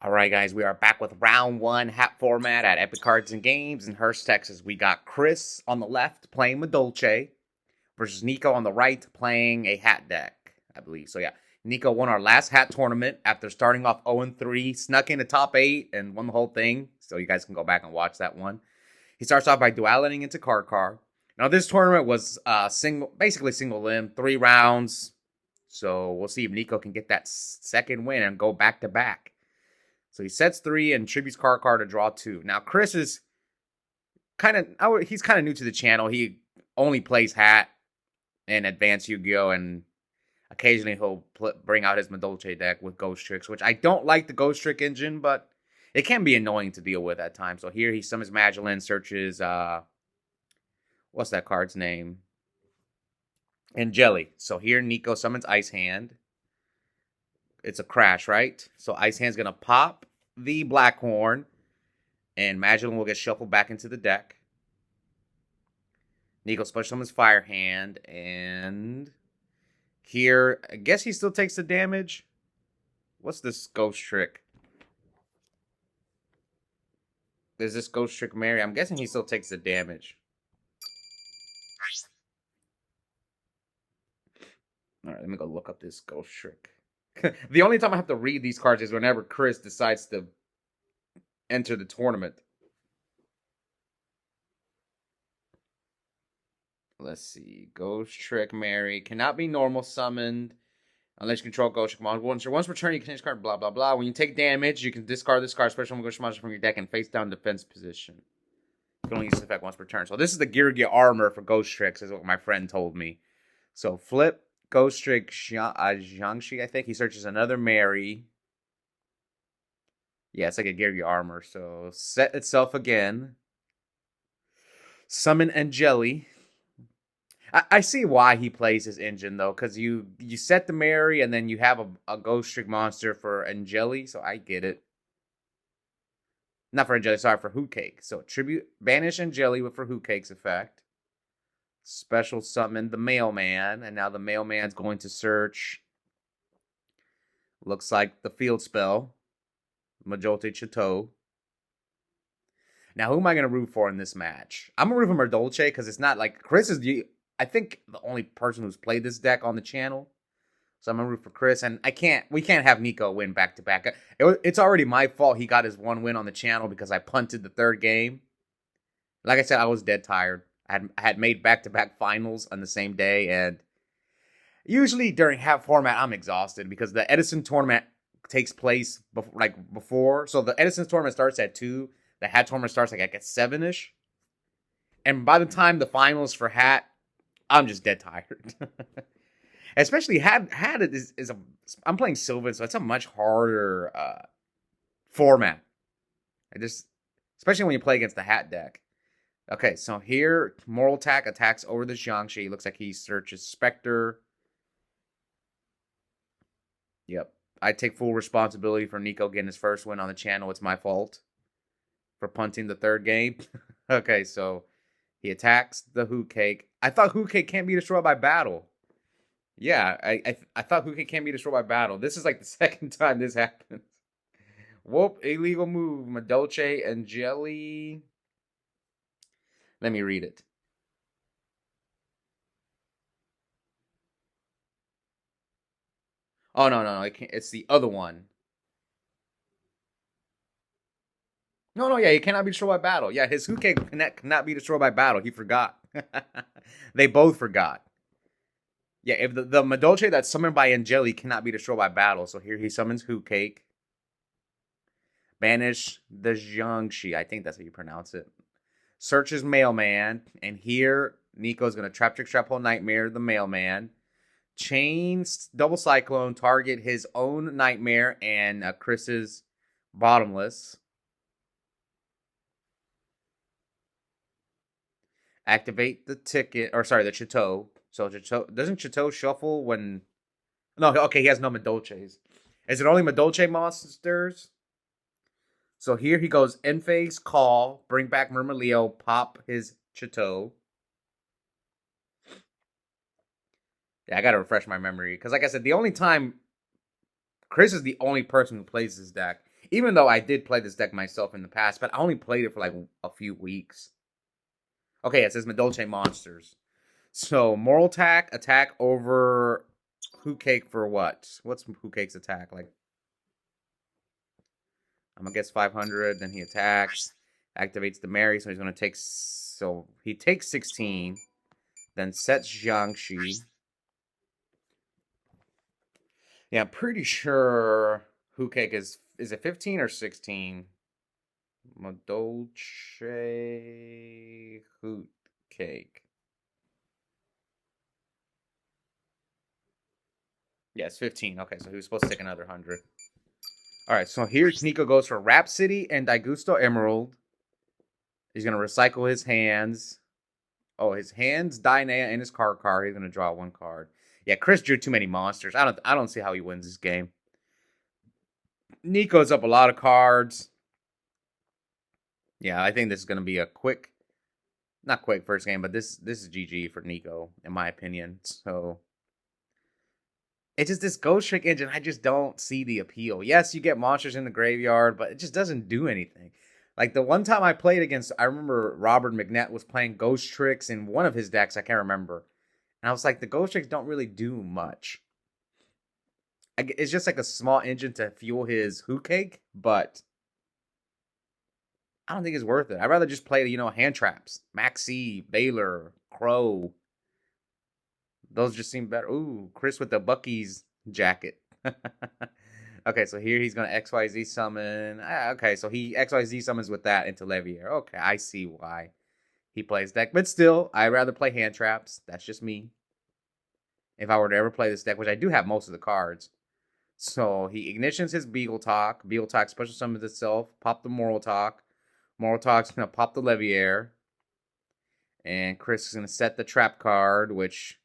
All right, guys, we are back with round one hat format at Epic Cards and Games in Hurst, Texas. We got Chris on the left playing Madolche versus Nico on the right playing a hat deck, I believe. So, yeah, Nico won our last hat tournament after starting off 0-3, snuck in the top 8, and won the whole thing. So, you guys can go back and watch that one. He starts off by duality into card. Now, this tournament was basically single limb, 3 rounds. So, we'll see if Nico can get that second win and go back to back. So he sets 3 and tributes card to draw 2. Now Chris is he's kind of new to the channel. He only plays hat and advanced Yu-Gi-Oh! And occasionally he'll bring out his Madolche deck with Ghostricks, which I don't like the Ghostrick engine, but it can be annoying to deal with at times. So here he summons Madolche, searches what's that card's name? Angeli. So here Nico summons Ice Hand. It's a crash, right? So Ice Hand's going to pop the Black Horn, and Madolche will get shuffled back into the deck. Nico special summons Fire Hand, and here, I guess he still takes the damage. What's this Ghost Trick? Is this Ghost Trick Mary? I'm guessing he still takes the damage. All right, let me go look up this Ghost Trick. The only time I have to read these cards is whenever Chris decides to enter the tournament. Let's see. Ghost Trick Mary cannot be normal summoned unless you control Ghost Trick monster. Once per turn, you can change card, blah, blah, blah. When you take damage, you can discard this card, special Ghost monster from your deck, and face down defense position. You can only use this effect once per turn. So this is the Gear armor for Ghostricks, is what my friend told me. So flip Ghostrick Jiangxi, I think. He searches another Mary. Yeah, it's like a Gear armor. So set itself again. Summon Angeli. I see why he plays his engine, though, because you set the Mary, and then you have a Ghostrick monster for Angeli, so I get it. Not for Angeli, sorry, for Hoot Cake. So tribute, banish Angeli for Hoot Cake's effect. Special summon the Mailman, and now the Mailman's going to search. Looks like the field spell, Madolche Chateau. Now, who am I going to root for in this match? I'm going to root for Madolche because it's not like Chris is, I think, the only person who's played this deck on the channel. So I'm going to root for Chris, and we can't have Nico win back to back. It's already my fault he got his one win on the channel because I punted the third game. Like I said, I was dead tired. I had made back-to-back finals on the same day, and usually during half format, I'm exhausted because the Edison tournament takes place before. So the Edison tournament starts at 2. The hat tournament starts like at 7-ish. And by the time the finals for hat, I'm just dead tired. Especially hat I'm playing Sylvan, so it's a much harder format. Especially when you play against the hat deck. Okay, so here, Moral Attack attacks over the Jiangxi. Looks like he searches Spectre. Yep. I take full responsibility for Nico getting his first win on the channel. It's my fault for punting the third game. Okay, so he attacks the Hoot Cake. I thought Hoot Cake can't be destroyed by battle. Yeah, I thought Hoot Cake can't be destroyed by battle. This is like the second time this happens. Whoop, illegal move. Madolche Angeli. Let me read it. Oh, no. It's the other one. No, yeah, he cannot be destroyed by battle. Yeah, his Hoot Cake cannot be destroyed by battle. He forgot. They both forgot. Yeah, if the Madolche that's summoned by Angeli cannot be destroyed by battle. So here he summons Hoot Cake. Banish the Jiangxi. I think that's how you pronounce it. Searches Mailman, and here Nico's going to Trap Trick Trap Hole Nightmare the Mailman. Chains Double Cyclone, target his own Nightmare and Chris's Bottomless. Activate the ticket, the Chateau. So Chateau, doesn't Chateau shuffle when... No, okay, he has no Madolches. Is it only Madolche monsters? So here he goes, end phase, call, bring back Murmileo, pop his Chateau. Yeah, I gotta refresh my memory. Because like I said, the only time... Chris is the only person who plays this deck. Even though I did play this deck myself in the past, but I only played it for like a few weeks. Okay, it says Madolche Monsters. So, Moral attack over Who Cake for what? What's Who Cake's attack? Like, I'm gonna guess 500, then he attacks, activates the Mary, so he's gonna take, so he takes 16, then sets Jiangxi. Yeah, I'm pretty sure Who Cake is it 15 or 16? Madolche Hoot Cake. Yes, 15. Okay, so he was supposed to take another 100. All right, so here Nico goes for Rhapsody and Daigusto Emerald. He's going to recycle his hands. Oh, his hands, Dynea, and his card. He's going to draw one card. Yeah, Chris drew too many monsters. I don't see how he wins this game. Nico's up a lot of cards. Yeah, I think this is going to be a quick, not quick first game, but this is GG for Nico, in my opinion. So, it's just this Ghostrick engine, I just don't see the appeal. Yes, you get monsters in the graveyard, but it just doesn't do anything. Like, the one time I played against, I remember Robert McNett was playing Ghostricks in one of his decks, I can't remember. And I was like, the Ghostricks don't really do much. It's just like a small engine to fuel his Who Cake, but I don't think it's worth it. I'd rather just play, hand traps. Maxi, Baylor, Crow. Those just seem better. Ooh, Chris with the Bucky's jacket. Okay, so here he's going to XYZ summon. Okay, so he XYZ summons with that into Levier. Okay, I see why he plays deck. But still, I'd rather play hand traps. That's just me. If I were to ever play this deck, which I do have most of the cards. So he ignitions his Beagle Talk. Beagle Talk special summons itself. Pop the Moral Talk. Moral Talk's going to pop the Levier. And Chris is going to set the trap card, which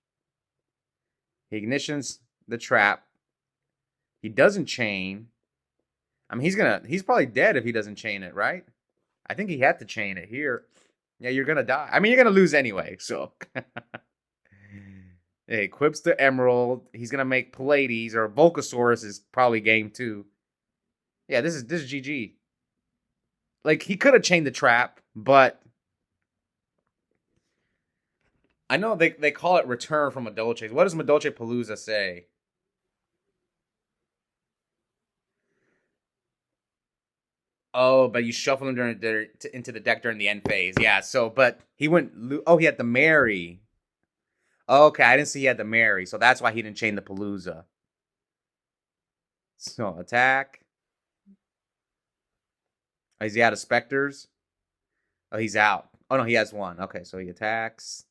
he ignitions the trap. He doesn't chain. I mean, he's probably dead if he doesn't chain it, right? I think he had to chain it here. Yeah, you're gonna die. I mean, you're gonna lose anyway, so. He equips the Emerald. He's gonna make Pallades, or Volcasaurus is probably game 2. Yeah, this is GG. Like, he could have chained the trap, but I know they call it return from Madolche. What does Madolche Palooza say? Oh, but you shuffle him into the deck during the end phase. Yeah, so, but he went... Oh, he had the Mary. Okay, I didn't see he had the Mary, so that's why he didn't chain the Palooza. So, attack. Oh, is he out of Specters? Oh, he's out. Oh, no, he has one. Okay, so he attacks.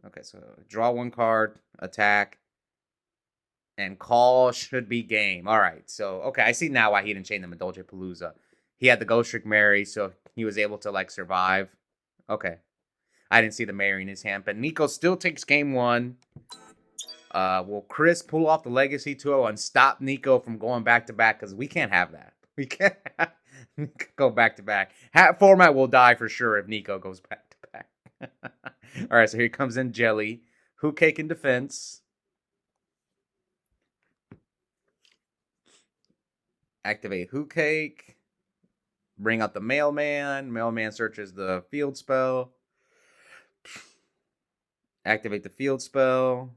Okay, so draw one card, attack, and call should be game. All right, so, okay, I see now why he didn't chain the Madolche Palooza. He had the Ghostrick Mary, so he was able to, like, survive. Okay. I didn't see the Mary in his hand, but Nico still takes game 1. Will Chris pull off the Legacy 2-0 and stop Nico from going back-to-back? Because we can't have that. We can't go back-to-back. Hat format will die for sure if Nico goes back-to-back. All right, so here comes in Jelly. Who Cake in defense. Activate Who Cake. Bring out the Mailman. Mailman searches the field spell. Activate the field spell.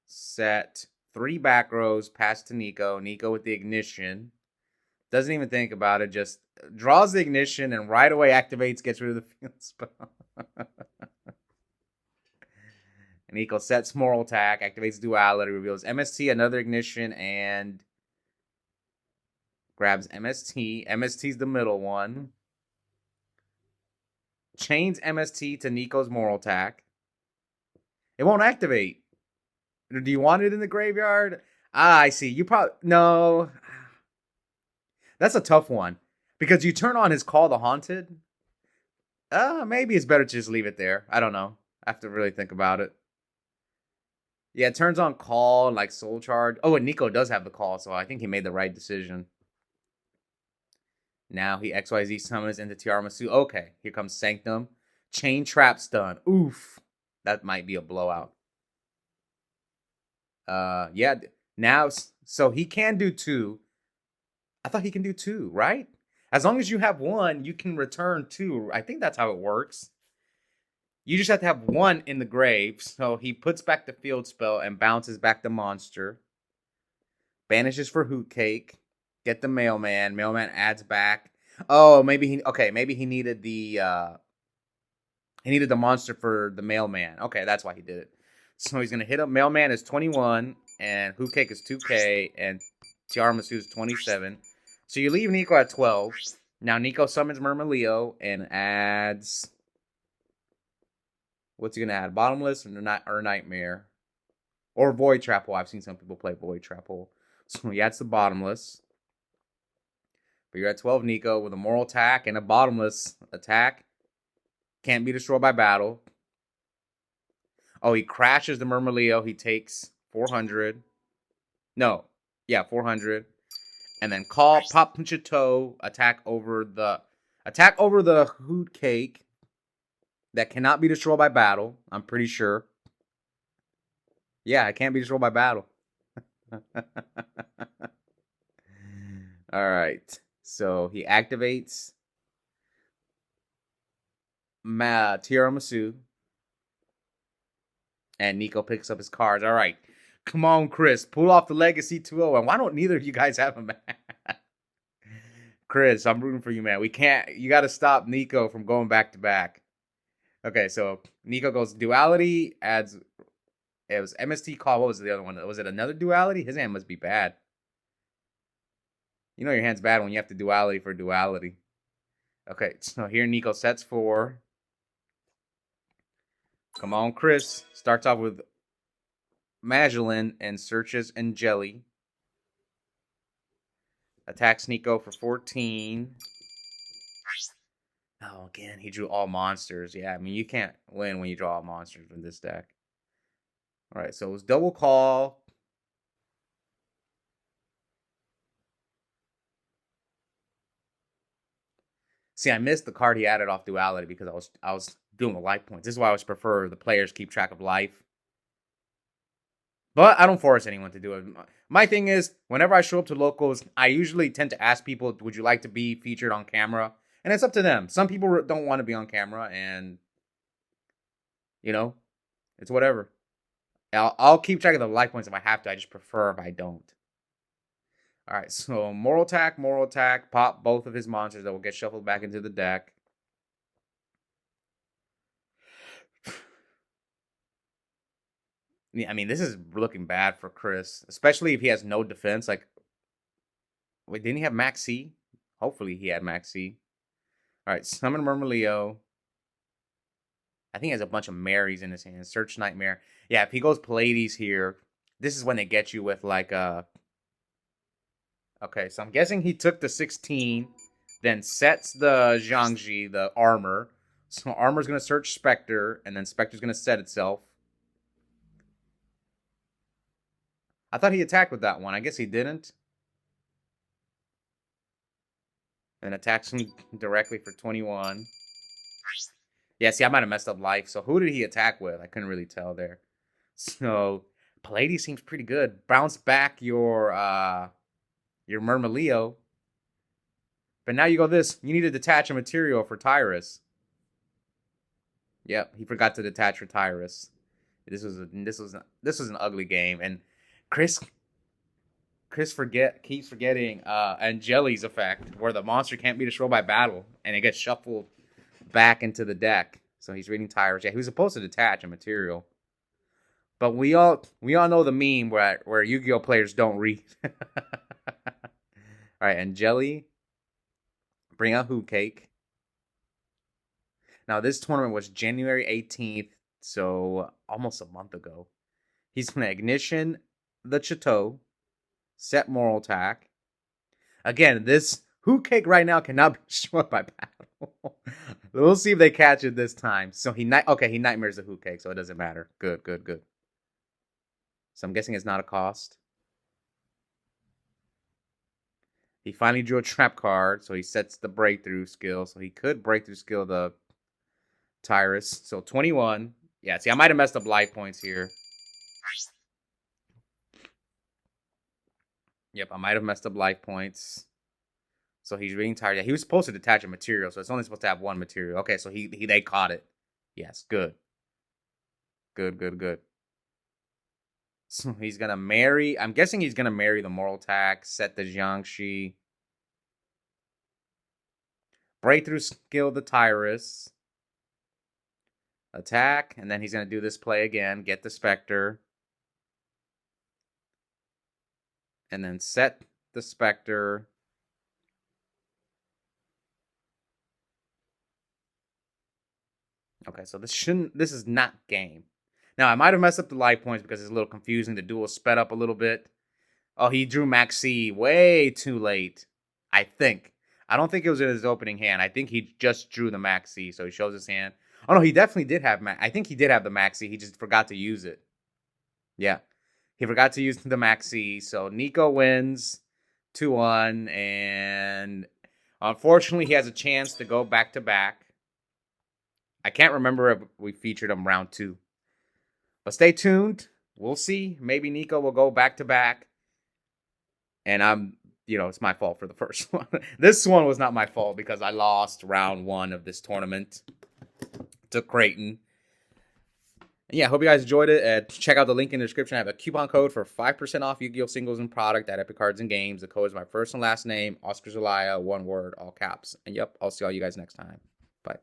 Set 3 back rows. Pass to Nico. Nico with the ignition. Doesn't even think about it. Just draws the ignition and right away activates, gets rid of the field spell. Nico sets Moral Attack. Activates Duality. Reveals MST, another ignition, and grabs MST. MST's the middle one. Chains MST to Nico's Moral Attack. It won't activate. Do you want it in the graveyard? Ah, I see. You probably... No. That's a tough one. Because you turn on his Call the Haunted. Maybe it's better to just leave it there. I don't know. I have to really think about it. Yeah, it turns on Call and like Soul Charge. Oh, and Nico does have the Call, so I think he made the right decision. Now he XYZ summons into Tiramisu. Okay, here comes Sanctum. Chain Trap Stun. Oof. That might be a blowout. Yeah. Now, so he can do 2. I thought he can do 2, right? As long as you have 1, you can return 2. I think that's how it works. You just have to have 1 in the grave. So he puts back the field spell and bounces back the monster. Banishes for Hoot Cake. Get the mailman. Mailman adds back. Oh, maybe he needed the monster for the mailman. Okay, that's why he did it. So he's gonna hit up mailman is 21, and Hoot Cake is 2K, and Tiramisu is 27. So you leave Nico at 12. Now Nico summons Murmileo and adds. What's he gonna add? Bottomless or Nightmare? Or Void Trap Hole. I've seen some people play Void Trap Hole. So he adds the Bottomless. But you're at 12, Nico, with a Moral Attack and a Bottomless attack. Can't be destroyed by battle. Oh, he crashes the Murmileo. He takes 400. No. Yeah, 400. And then call, pop, punch a toe, attack over the Hoot Cake. That cannot be destroyed by battle. I'm pretty sure. Yeah, it can't be destroyed by battle. All right. So he activates Tiramisu. And Nico picks up his cards. All right. Come on, Chris. Pull off the Legacy 2-0. And why don't neither of you guys have him? Chris, I'm rooting for you, man. We can't. You got to stop Nico from going back to back. Okay, so Nico goes Duality, adds. It was MST Call. What was the other one? Was it another Duality? His hand must be bad. You know your hand's bad when you have to Duality for Duality. Okay, so here Nico sets 4. Come on, Chris. Starts off with Magdalene and searches and Jelly. Attacks Nico for 14. Oh, again, he drew all monsters. Yeah, I mean, you can't win when you draw all monsters from this deck. All right, so it was double call. See, I missed the card he added off Duality because I was doing the life points. This is why I always prefer the players keep track of life. But I don't force anyone to do it. My thing is, whenever I show up to locals, I usually tend to ask people, would you like to be featured on camera? And it's up to them. Some people don't want to be on camera, and, you know, it's whatever. I'll keep track of the life points if I have to. I just prefer if I don't. All right, so Moral Attack, pop both of his monsters that will get shuffled back into the deck. I mean, this is looking bad for Chris, especially if he has no defense. Like, wait, didn't he have Max C? Hopefully he had Max C. All right, summon Murmileo. I think he has a bunch of Marys in his hand. Search Nightmare. Yeah, if he goes Pallades here, this is when they get you with like Okay, so I'm guessing he took the 16, then sets the Zhangji, the armor. So armor's gonna search Spectre, and then Spectre's gonna set itself. I thought he attacked with that one. I guess he didn't. And attacks him directly for 21. Yeah, see, I might have messed up life. So who did he attack with? I couldn't really tell there. So Pallades seems pretty good. Bounce back your Murmileo. But now you go this. You need to detach a material for Tyrus. Yep, he forgot to detach for Tyrus. This was an ugly game, and Chris keeps forgetting Angeli's effect, where the monster can't be destroyed by battle, and it gets shuffled back into the deck. So he's reading Tyrus. Yeah, he was supposed to detach a material. But we all know the meme where Yu-Gi-Oh players don't read. All right, Angeli, bring out Hoot Cake. Now this tournament was January 18th, so almost a month ago. He's gonna Ignition the Chateau, set Moral Attack. Again, this Hoot Cake right now cannot be destroyed by battle. We'll see if they catch it this time. So he nightmares the Hoot Cake, so it doesn't matter. Good. So I'm guessing it's not a cost. He finally drew a trap card, so he sets the breakthrough skill. So he could breakthrough skill the Tyrus. So 21. Yeah, see, I might have messed up life points here. Yep, I might have messed up life points. So he's being tired. Yeah, he was supposed to detach a material, so it's only supposed to have one material. Okay, so they caught it. Yes, good. Good. So he's gonna marry. I'm guessing he's gonna marry the moral tax, set the Jiangxi. Breakthrough skill the Tyrus. Attack, and then he's gonna do this play again, get the Spectre. And then set the Spectre. Okay, so this is not game. Now, I might have messed up the life points because it's a little confusing. The duel sped up a little bit. Oh, he drew Maxi way too late, I think. I don't think it was in his opening hand. I think he just drew the Maxi, so he shows his hand. Oh, no, he definitely did have I think he did have the Maxi. He just forgot to use it. Yeah. He forgot to use the Maxi, so Nico wins 2-1, and unfortunately, he has a chance to go back-to-back. I can't remember if we featured him round 2. But stay tuned. We'll see. Maybe Nico will go back-to-back. And it's my fault for the first one. This one was not my fault because I lost round 1 of this tournament to Creighton. And yeah, hope you guys enjoyed it. Check out the link in the description. I have a coupon code for 5% off Yu-Gi-Oh! Singles and product at Epic Cards and Games. The code is my first and last name, Oscar Zelaya, one word, all caps. And yep, I'll see all you guys next time. Bye.